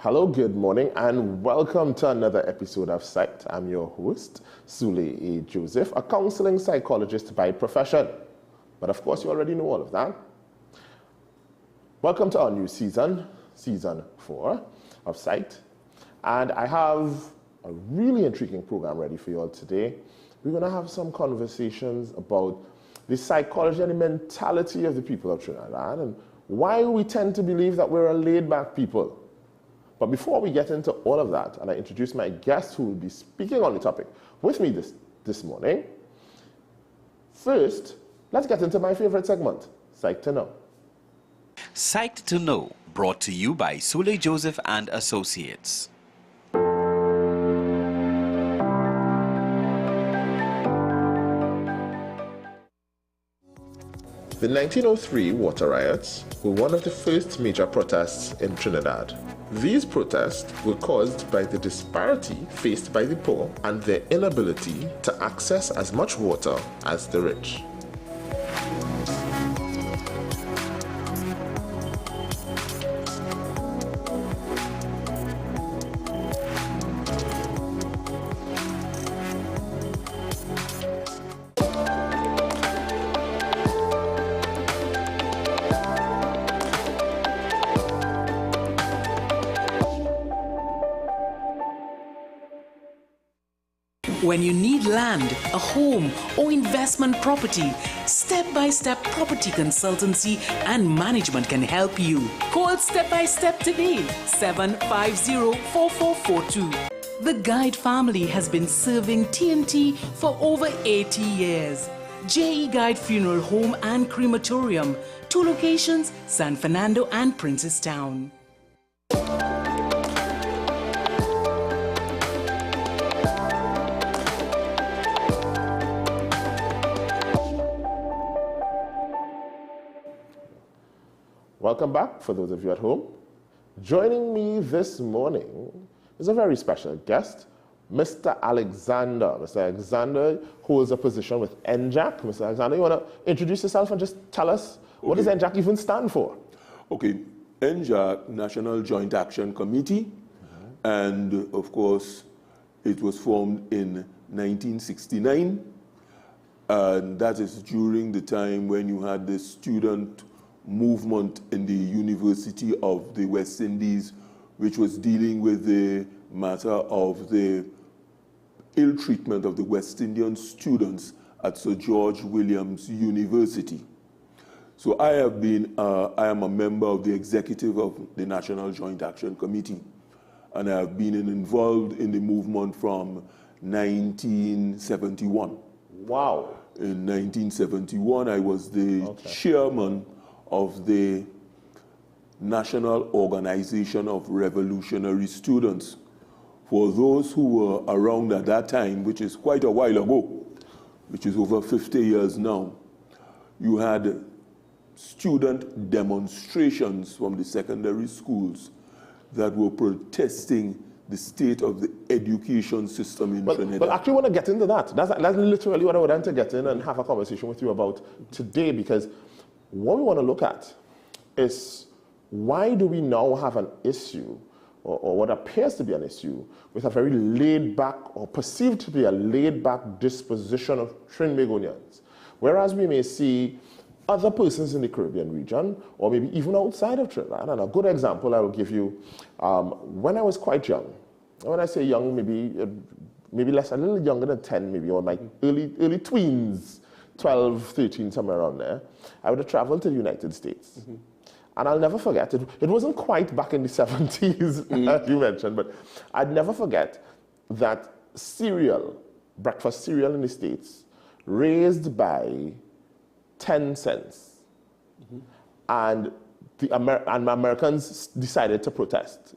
Hello, good morning, and welcome to another episode of Psyched. I'm your host, Sule A. Joseph, a counseling psychologist by profession. But of course, you already know all of that. Welcome to our new season, Season 4 of Psyched. And I have a really intriguing program ready for you all today. We're going to have some conversations about the psychology and the mentality of the people of Trinidad and why we tend to believe that we're a laid-back people. But before we get into all of that, and I introduce my guest who will be speaking on the topic with me this morning, first, let's get into my favorite segment, Psyched to Know. Psyched to Know, brought to you by Sule Joseph and Associates. The 1903 water riots were one of the first major protests in Trinidad. These protests were caused by the disparity faced by the poor and their inability to access as much water as the rich. When you need land, a home, or investment property, Step by Step Property Consultancy and Management can help you. Call Step by Step today, 750-4442. The Guide family has been serving TNT for over 80 years. JE Guide Funeral Home and Crematorium, 2 locations, San Fernando and Princestown. Welcome back, for those of you at home. Joining me this morning is a very special guest, Mr. Alexander. Mr. Alexander holds a position with NJAC. Mr. Alexander, you want to introduce yourself and just tell us what does NJAC even stand for? Okay, NJAC, National Joint Action Committee, and of course, it was formed in 1969, and that is during the time when you had the student movement in the University of the West Indies, which was dealing with the matter of the ill treatment of the West Indian students at Sir George Williams University. So I am a member of the executive of the National Joint Action Committee, and I have been involved in the movement from 1971. Wow. In 1971, I was the chairman of the National Organization of Revolutionary Students. For those who were around at that time, which is quite a while ago, which is over 50 years now, you had student demonstrations from the secondary schools that were protesting the state of the education system in Trinidad. But actually, I want to get into that. That's literally what I would want to get in and have a conversation with you about today, because what we want to look at is why do we now have an issue, or what appears to be an issue, with a very laid-back, or perceived to be a laid-back disposition of Trinbagonians, whereas we may see other persons in the Caribbean region, or maybe even outside of Trinidad. And a good example I will give you, when I was quite young, when I say young, maybe less, a little younger than 10, maybe, or my early tweens, 12, 13, somewhere around there, I would have traveled to the United States. And I'll never forget, it wasn't quite back in the 70s, as you mentioned, but I'd never forget that breakfast cereal in the States, raised by 10 cents. And Americans decided to protest.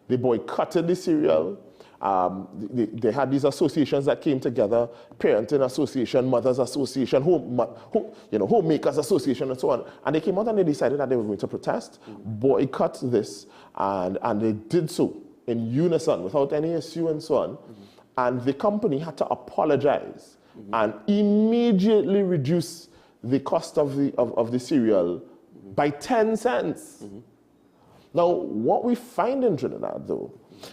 They boycotted the cereal. They had these associations that came together, Parenting Association, Mothers Association, Homemakers Association, and so on. And they came out and they decided that they were going to protest, boycott this, and they did so in unison, without any issue and so on. And the company had to apologize and immediately reduce the cost of the cereal by 10 cents. Now, what we find in Trinidad, though,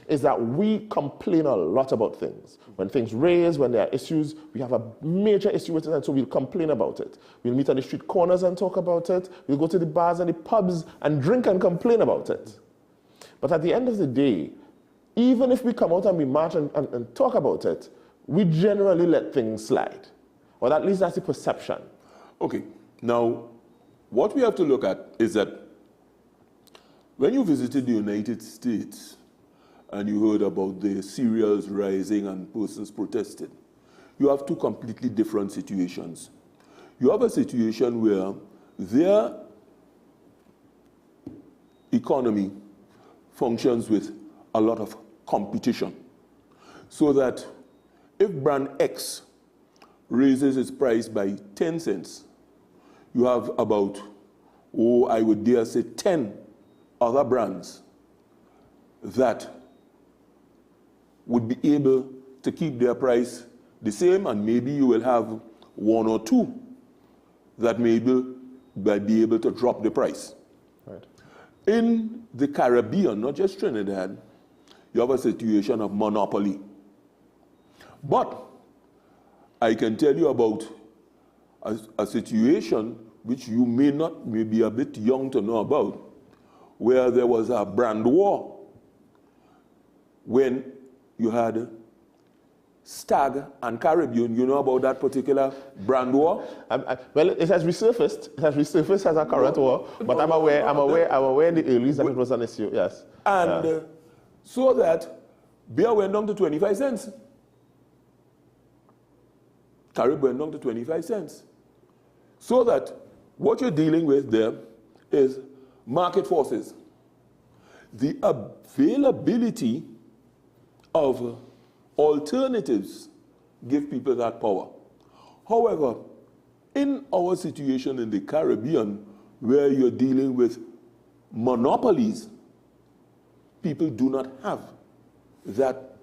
is that we complain a lot about things. When things raise, when there are issues, we have a major issue with it, and so we'll complain about it. We'll meet on the street corners and talk about it. We'll go to the bars and the pubs and drink and complain about it. But at the end of the day, even if we come out and we march and talk about it, we generally let things slide. Or at least that's the perception. Okay. Now, what we have to look at is that when you visited the United States and you heard about the cereals rising and persons protested, you have two completely different situations. You have a situation where their economy functions with a lot of competition, so that if brand X raises its price by 10 cents, you have about, I would dare say 10 other brands that would be able to keep their price the same, and maybe you will have one or two that may be able to drop the price. Right. In the Caribbean, not just Trinidad, you have a situation of monopoly. But I can tell you about a situation which you may be a bit young to know about, where there was a brand war when you had Stag and Caribbean. You know about that particular brand war? Well, it has resurfaced. It has resurfaced as a current war, but I'm aware in the earlies that it was an issue, yes. And so that beer went down to 25 cents. Caribbean went down to 25 cents. So that what you're dealing with there is market forces. The availability of alternatives give people that power. However, in our situation in the Caribbean, where you're dealing with monopolies, people do not have that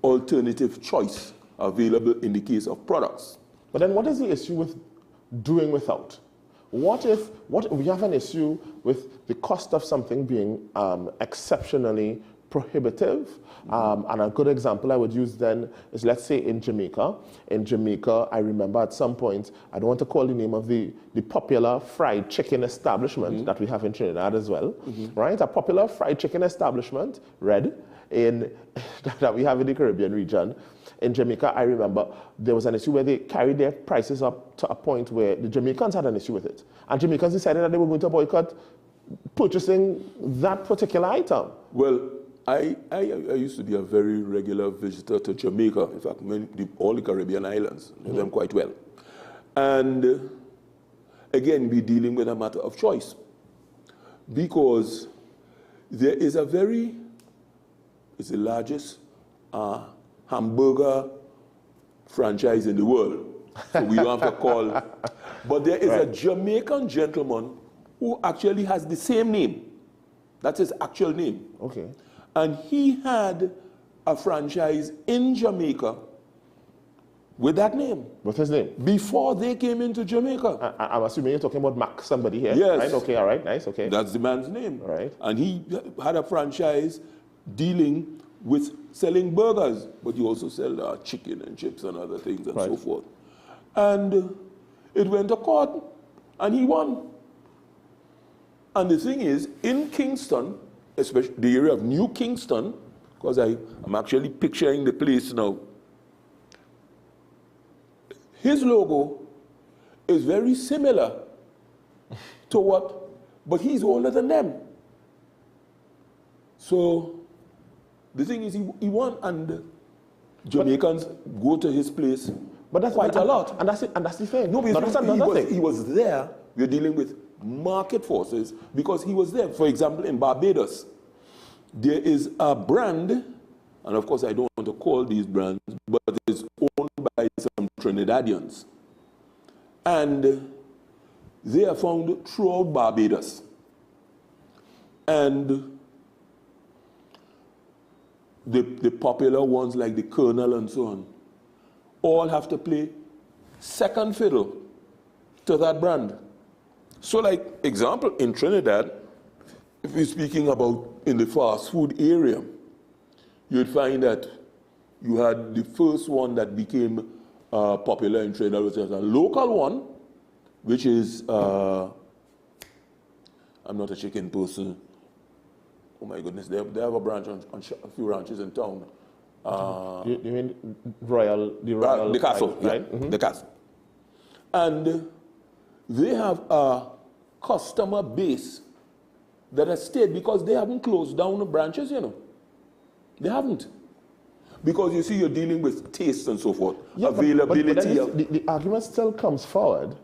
alternative choice available in the case of products. But then what is the issue with doing without? What if we have an issue with the cost of something being exceptionally prohibitive? And a good example I would use then is, let's say, in Jamaica. In Jamaica, I remember at some point, I don't want to call the name of the popular fried chicken establishment that we have in Trinidad as well, right? A popular fried chicken establishment, Red, that we have in the Caribbean region. In Jamaica, I remember there was an issue where they carried their prices up to a point where the Jamaicans had an issue with it. And Jamaicans decided that they were going to boycott purchasing that particular item. Well, I used to be a very regular visitor to Jamaica. In fact, all the Caribbean islands, know them quite well. And again, we're dealing with a matter of choice, because there is it's the largest hamburger franchise in the world. So we don't have to call. But there is a Jamaican gentleman who actually has the same name. That's his actual name. Okay. And he had a franchise in Jamaica with that name. What's his name? Before they came into Jamaica. I'm assuming you're talking about Mac somebody here. Yes. Right? Okay, all right, nice, okay. That's the man's name. All right. And he had a franchise dealing with selling burgers, but he also sold chicken and chips and other things and so forth. And it went to court, and he won. And the thing is, in Kingston, especially the area of New Kingston, because I'm actually picturing the place now, his logo is very similar to what, but he's older than them. So the thing is, he won, and Jamaicans go to his place quite a lot. And that's the thing. No, because he was there. We're dealing with market forces because he was there. For example, in Barbados, there is a brand, and of course I don't want to call these brands, but it's owned by some Trinidadians. And they are found throughout Barbados. And the popular ones like the Colonel and so on, all have to play second fiddle to that brand. So like, example, in Trinidad, if we're speaking about in the fast food area, you'd find that you had the first one that became popular in Trinidad, which is a local one, which is, I'm not a chicken person. Oh my goodness, they have a branch on a few ranches in town. You mean the Castle, right? Yeah, the Castle. And they have a customer base that has stayed because they haven't closed down the branches, you know. They haven't. Because you see, you're dealing with taste and so forth, availability. But the argument still comes forward.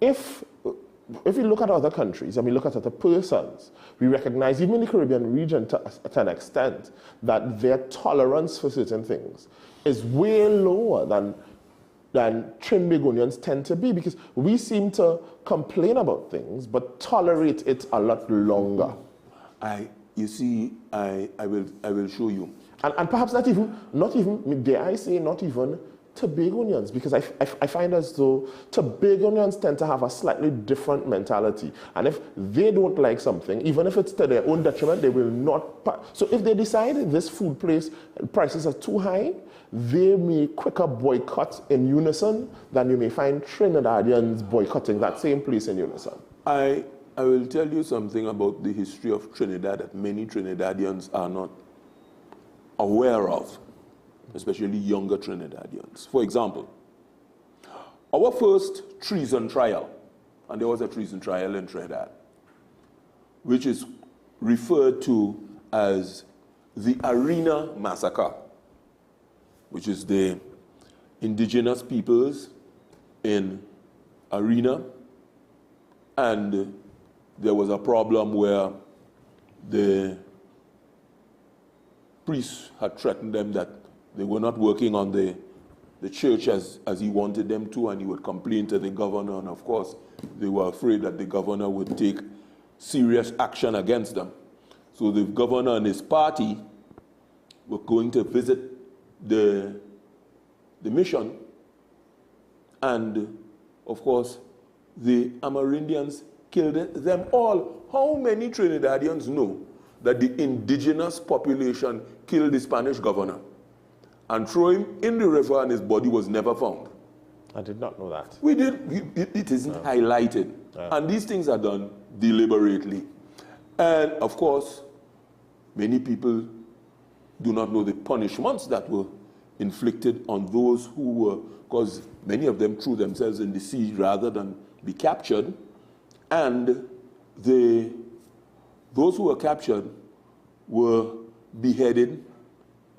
If we look at other countries and we look at other persons, we recognize, even in the Caribbean region to an extent, that their tolerance for certain things is way lower than Trinbagonians tend to be, because we seem to complain about things but tolerate it a lot longer. You see, I will show you. And perhaps not even, dare I say, not even Tobagonians, because I find as though Tobagonians tend to have a slightly different mentality. And if they don't like something, even if it's to their own detriment, they will not. So if they decide this food place prices are too high, they may quicker boycott in unison than you may find Trinidadians boycotting that same place in unison. I will tell you something about the history of Trinidad that many Trinidadians are not aware of, especially younger Trinidadians. For example, our first treason trial, and there was a treason trial in Trinidad, which is referred to as the Arena Massacre, which is the indigenous peoples in Arena, and there was a problem where the priests had threatened them that they were not working on the church as he wanted them to, and he would complain to the governor, and of course they were afraid that the governor would take serious action against them. So the governor and his party were going to visit the mission, and of course the Amerindians killed them all. How many Trinidadians know that the indigenous population killed the Spanish governor and threw him in the river and his body was never found? I did not know that. We did. It isn't highlighted. And these things are done deliberately. And of course, many people do not know the punishments that were inflicted on those who were, because many of them threw themselves in the sea rather than be captured. And those who were captured were beheaded,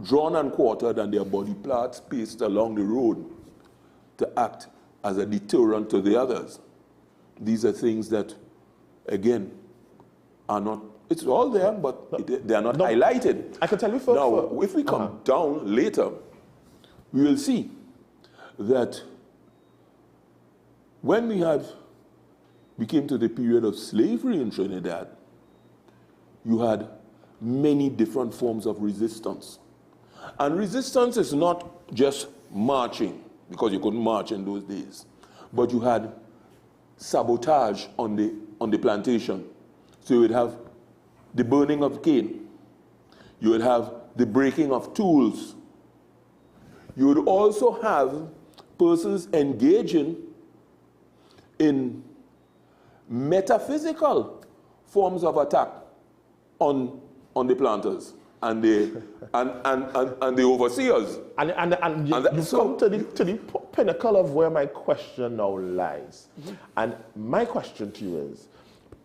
drawn and quartered, and their body parts placed along the road to act as a deterrent to the others. These are things that, again, are not, it's all there, but they are not highlighted. I can tell you Now, if we come down later, we will see that when we came to the period of slavery in Trinidad, you had many different forms of resistance. And resistance is not just marching, because you couldn't march in those days, but you had sabotage on the plantation. So you would have the burning of cane. You would have the breaking of tools. You would also have persons engaging in metaphysical forms of attack on the planters and the overseers. And you've come to the pinnacle of where my question now lies. And my question to you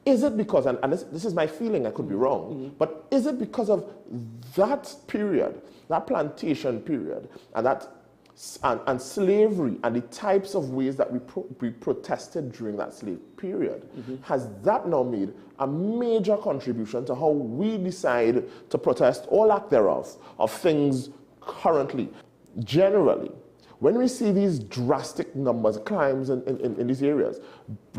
is it because, and this is my feeling, I could be wrong, but is it because of that period, that plantation period, and slavery, and the types of ways that we protested during that slave period, has that now made a major contribution to how we decide to protest or lack thereof of things currently? Generally, when we see these drastic numbers, crimes in these areas,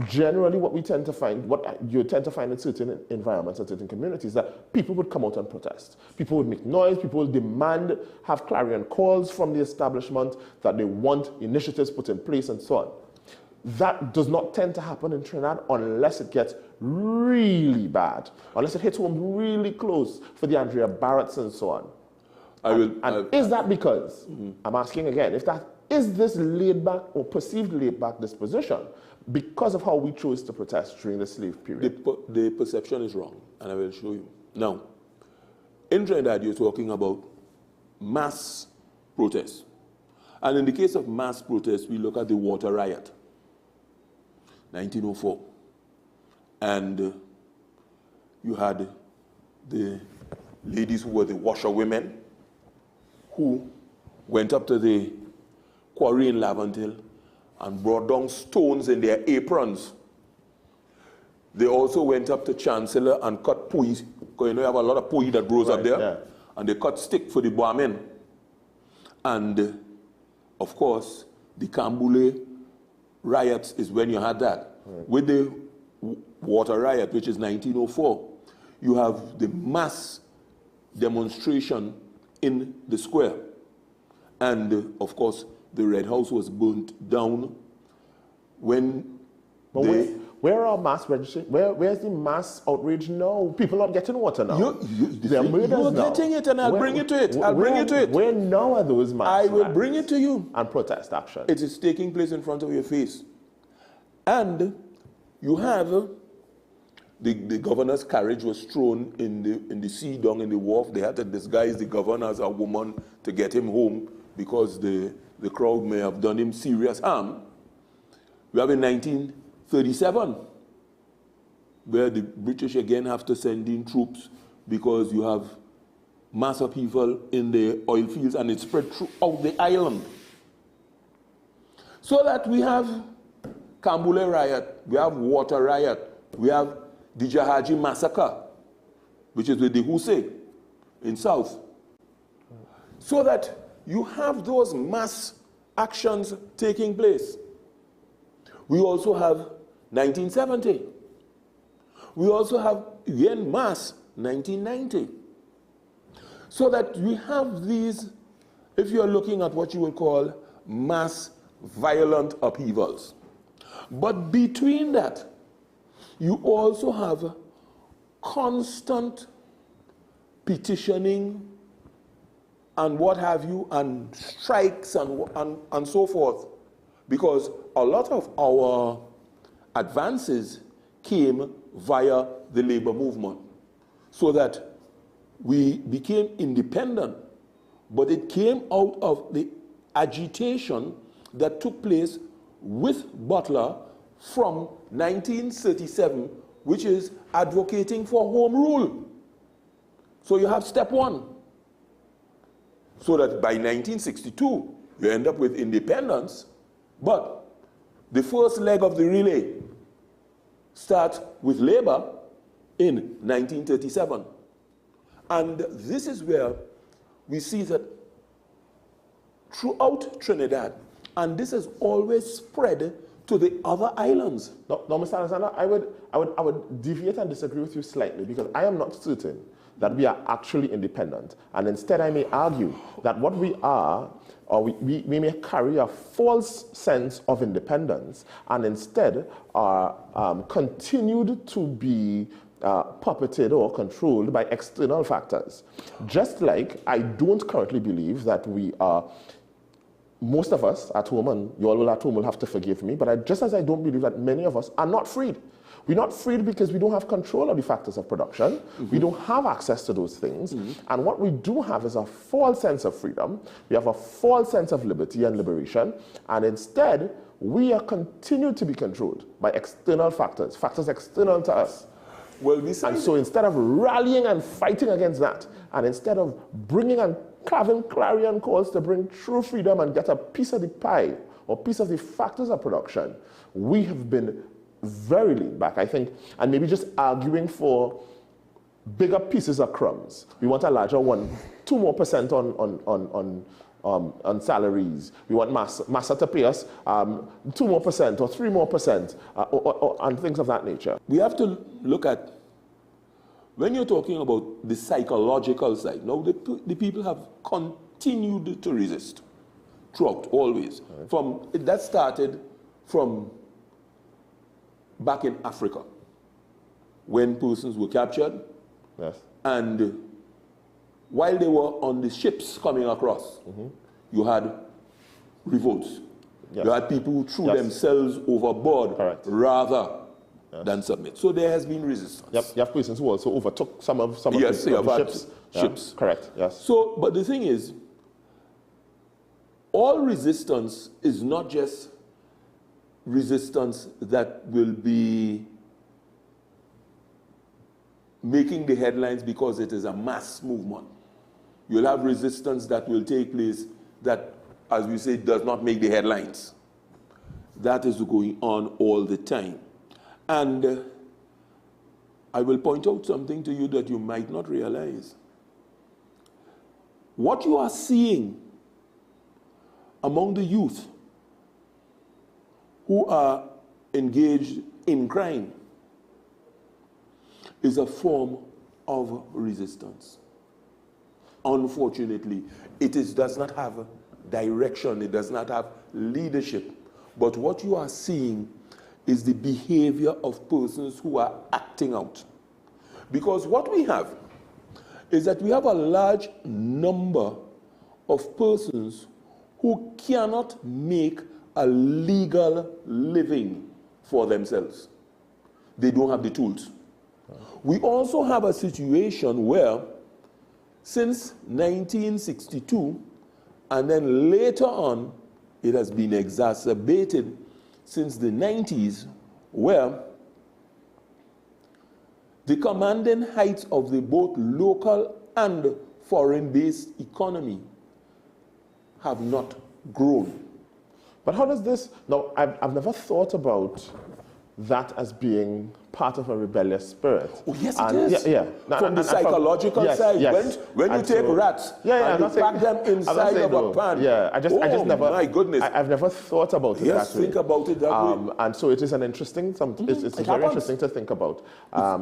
generally what you tend to find in certain environments and certain communities, that people would come out and protest. People would make noise, people would demand, have clarion calls from the establishment that they want initiatives put in place and so on. That does not tend to happen in Trinidad unless it gets really bad, unless it hits home really close for the Andrea Barretts and so on. Is that because, I'm asking again, is this laid back or perceived laid back disposition because of how we chose to protest during the slave period? The perception is wrong, and I will show you. Now, in Trinidad, you're talking about mass protests. And in the case of mass protests, we look at the water riot, 1904. And you had the ladies who were the washerwomen who went up to the quarry in Laventille and brought down stones in their aprons. They also went up to Chancellor and cut pui, because you know you have a lot of pui that grows up there, yeah. And they cut stick for the barmen. And of course, the Cambule riots is when you had that. Right. With the water riot, which is 1904, you have the mass demonstration in the square. And of course, the Red House was burnt down when where are mass registration? Where's the mass outrage now? People not getting water now. You're getting it, and I'll bring you to it. Where now are those mass? I will bring it to you. And protest action. It is taking place in front of your face. And you have the governor's carriage was thrown in the sea down in the wharf. They had to disguise the governor as a woman to get him home because the crowd may have done him serious harm. We have in 1937, where the British again have to send in troops because you have mass upheaval in the oil fields and it spread throughout the island. So that we have Cambule riot, we have water riot, we have the Jahaji massacre, which is with the Hussein in South. So that you have those mass actions taking place. We also have 1970. We also have again mass 1990. So that we have these, if you're looking at what you would call mass violent upheavals. But between that, you also have constant petitioning and what have you, and strikes and so forth. Because a lot of our advances came via the labor movement. So that we became independent, but it came out of the agitation that took place with Butler from 1937, which is advocating for home rule. So you have step one. So that by 1962, you end up with independence, but the first leg of the relay starts with labor in 1937. And this is where we see that throughout Trinidad, and this has always spread to the other islands. No, Mr. Alexander, I would deviate and disagree with you slightly because I am not certain that we are actually independent. And instead, I may argue that what we are, or we may carry a false sense of independence and instead are continued to be puppeted or controlled by external factors. Just like I don't currently believe that we are, most of us at home, and you all at home will have to forgive me, but just as I don't believe that many of us are not freed. We're not freed because we don't have control of the factors of production. Mm-hmm. We don't have access to those things. Mm-hmm. And what we do have is a false sense of freedom. We have a false sense of liberty and liberation. And instead, we are continued to be controlled by external factors, factors external to us. Well, and so instead of rallying and fighting against that, and instead of bringing and having clarion calls to bring true freedom and get a piece of the pie or piece of the factors of production, we have been very laid back, I think, and maybe just arguing for bigger pieces of crumbs. We want a larger one, 2% more on salaries. We want Massa to pay us 2% more or 3% more, and things of that nature. We have to look at, when you're talking about the psychological side, now the people have continued to resist throughout, always. Right. That started from back in Africa. when persons were captured. Yes. And while they were on the ships coming across, you had revolts. Yes. You had people who threw Yes. themselves overboard Correct. rather than submit. So there has been resistance. Yep. You have persons who also overtook some of Yes, the you have had ships. ships. Yeah. Correct. Yes. So, but the thing is, all resistance is not just resistance that will be making the headlines because it is a mass movement. You'll have resistance that will take place that, as we say, does not make the headlines. That is going on all the time. And I will point out something to you that you might not realize. What you are seeing among the youth who are engaged in crime is a form of resistance. Unfortunately, does not have direction, it does not have leadership. But what you are seeing is the behavior of persons who are acting out. Because what we have is that we have a large number of persons who cannot make a legal living for themselves. They don't have the tools. We also have a situation where, since 1962, and then later on, it has been exacerbated since the 90s, where the commanding heights of the both local and foreign-based economy have not grown. But how does this, now I've never thought about that as being part of a rebellious spirit. Oh, yes, it is. Yeah. From the psychological side, yes. when you take rats and you pack them inside of a pan. Yeah, I just never. My goodness. I've never thought about it yes, that way. think about it that way. And so it is an interesting, it's very interesting to think about.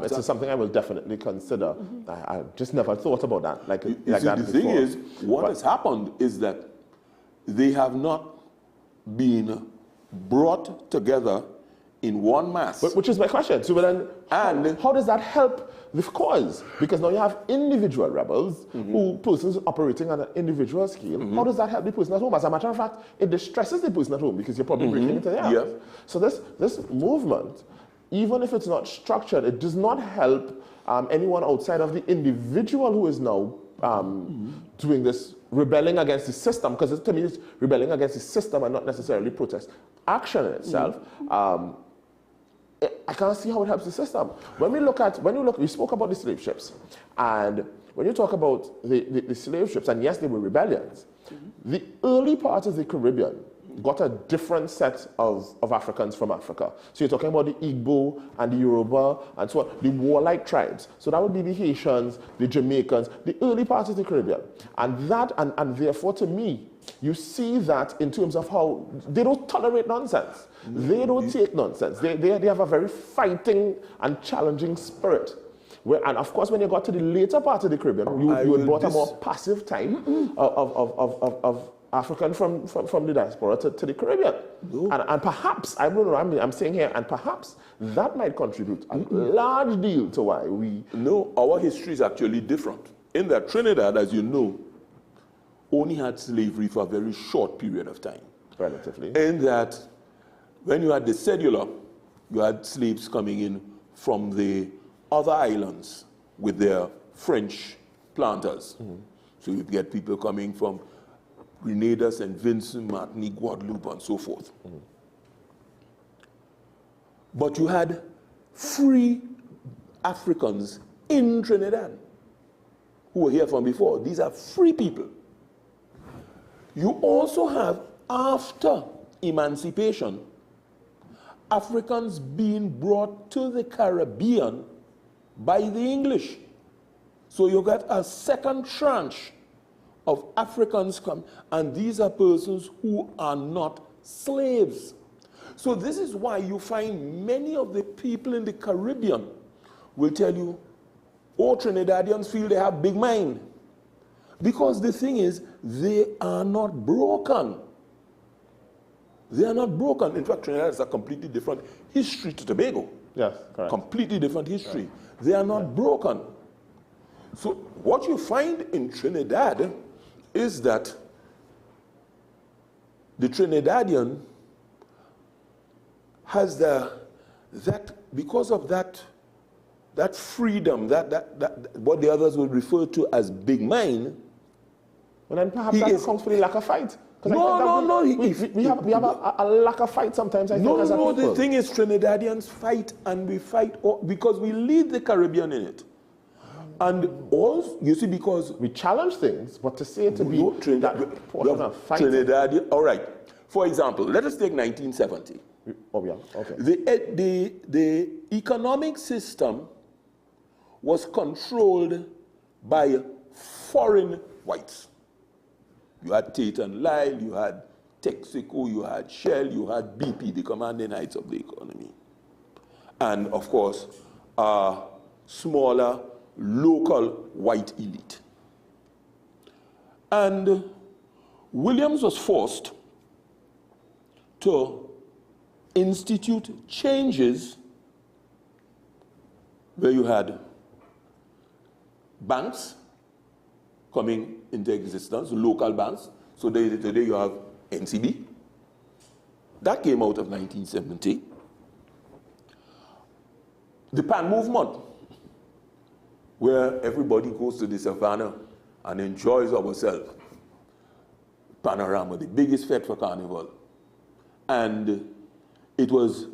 It's something I will definitely consider. I just never thought about that like that the before. thing is, what has happened is that they have not been brought together in one mass. Which is my question. So then, how does that help the cause? Because now you have individual rebels, persons operating on an individual scale. How does that help the person at home? As a matter of fact, it distresses the person at home because you're probably breaking into their house. Yeah. So this movement, even if it's not structured, it does not help anyone outside of the individual who is now doing this, rebelling against the system, because to me it's rebelling against the system and not necessarily protest. Action in itself, I can't see how it helps the system. When we spoke about the slave ships, and when you talk about the slave ships, and yes, they were rebellions, the early part of the Caribbean got a different set of Africans from Africa. So you're talking about the Igbo and the Yoruba and so on, the warlike tribes. So that would be the Haitians, the Jamaicans, the early parts of the Caribbean. And that, and therefore to me, you see that in terms of how they don't tolerate nonsense. They don't take nonsense. They have a very fighting and challenging spirit. And of course, when you got to the later part of the Caribbean, you had brought a more passive time of African from the diaspora to the Caribbean. And perhaps, I don't know, I'm saying here, and perhaps that might contribute a large deal to why we... No, our history is actually different. In that Trinidad, as you know, only had slavery for a very short period of time. Relatively. In that, when you had the cedula, you had slaves coming in from the other islands with their French planters. So you'd get people coming from Grenada, St. Vincent, Martinique, Guadeloupe, and so forth. But you had free Africans in Trinidad who were here from before. These are free people. You also have, after emancipation, Africans being brought to the Caribbean by the English. So you got a second tranche of Africans come, and these are persons who are not slaves. So this is why you find many of the people in the Caribbean will tell you, oh, Trinidadians feel they have big mind. Because the thing is, they are not broken. They are not broken. In fact, Trinidad has a completely different history to Tobago. Yes, correct. Completely different history. They are not broken. So what you find in Trinidad is that the Trinidadian has because of that freedom, that what the others would refer to as big mind. Well, then perhaps that accounts for the lack of fight. No. We have a lack of fight sometimes, I think, as a people. The thing is, Trinidadians fight, and we fight because we lead the Caribbean in it. And also, you see, because we challenge things, but to say to be that portion of fight. Trinidadian, all right. For example, let us take 1970. Oh, yeah, okay. The economic system was controlled by foreign whites. You had Tate and Lyle, you had Texaco, you had Shell, you had BP, the commanding heights of the economy. And of course, a smaller local white elite. And Williams was forced to institute changes where you had banks coming into existence, local banks. So today you have NCB. That came out of 1970. The Pan movement, where everybody goes to the savannah and enjoys ourselves. Panorama, the biggest fete for Carnival. And it was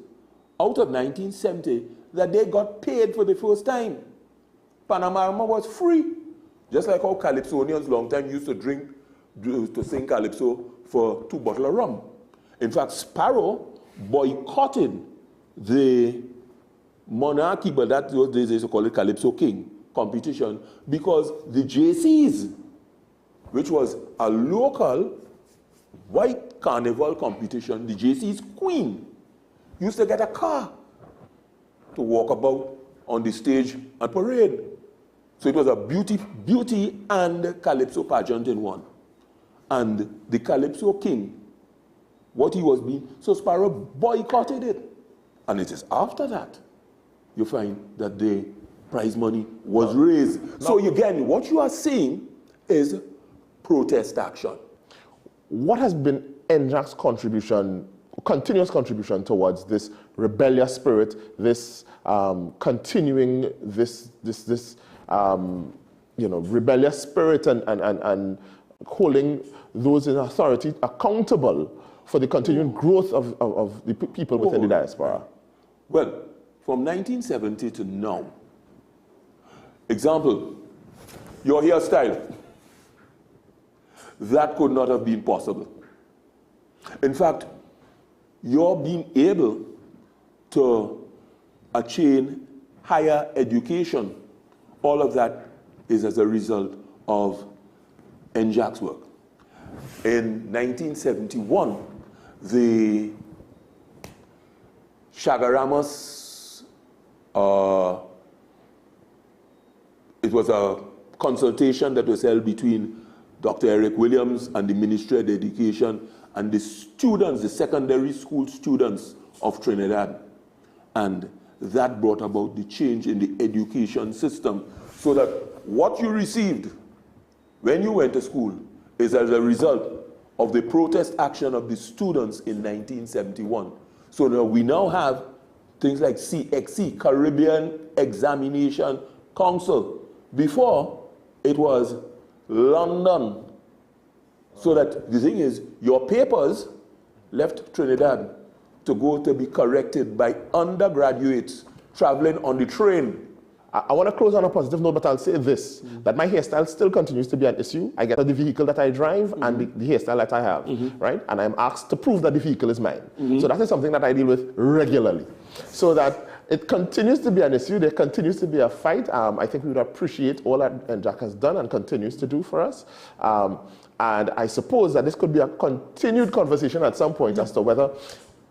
out of 1970 that they got paid for the first time. Panorama was free. Just like how Calypsonians long time used to sing Calypso for 2 bottles of rum. In fact, Sparrow boycotted the monarchy, but that those days they used to call it Calypso King competition, because the JCs, which was a local white carnival competition, the JC's queen used to get a car to walk about on the stage and parade. So it was a beauty and Calypso pageant in one. And the Calypso King, what he was being, so Sparrow boycotted it. And it is after that you find that the prize money was raised. So again, what you are seeing is protest action. What has been NJAC's contribution, continuous contribution towards this rebellious spirit, this continuing this rebellious spirit and holding those in authority accountable for the continuing growth of the people within the diaspora? Well, from 1970 to now, example, your hairstyle, that could not have been possible. In fact, you're being able to attain higher education. All of that is as a result of NJAC's work. In 1971, the Shagaramas, it was a consultation that was held between Dr. Eric Williams and the Ministry of Education and the students, the secondary school students of Trinidad. And that brought about the change in the education system, so that what you received when you went to school is as a result of the protest action of the students in 1971. So now we now have things like CXC, Caribbean Examination Council. Before, it was London. So that the thing is, your papers left Trinidad to go to be corrected by undergraduates traveling on the train. I want to close on a positive note, but I'll say this, that my hairstyle still continues to be an issue. I get the vehicle that I drive and the hairstyle that I have, right? And I'm asked to prove that the vehicle is mine. So that is something that I deal with regularly. So that it continues to be an issue, there continues to be a fight. I think we would appreciate all that NJAC has done and continues to do for us. And I suppose that this could be a continued conversation at some point as to whether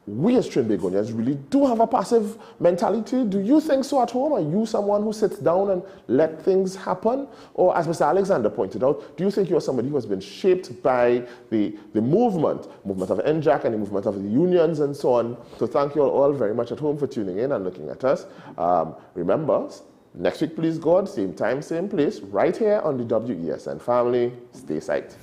we as Trinbagonians really do have a passive mentality. Do you think so at home? Are you someone who sits down and let things happen? Or as Mr. Alexander pointed out, do you think you're somebody who has been shaped by the movement of NJAC and the movement of the unions and so on? So thank you all very much at home for tuning in and looking at us. Remember, next week, please God, same time, same place, right here on the WESN family. Stay psyched.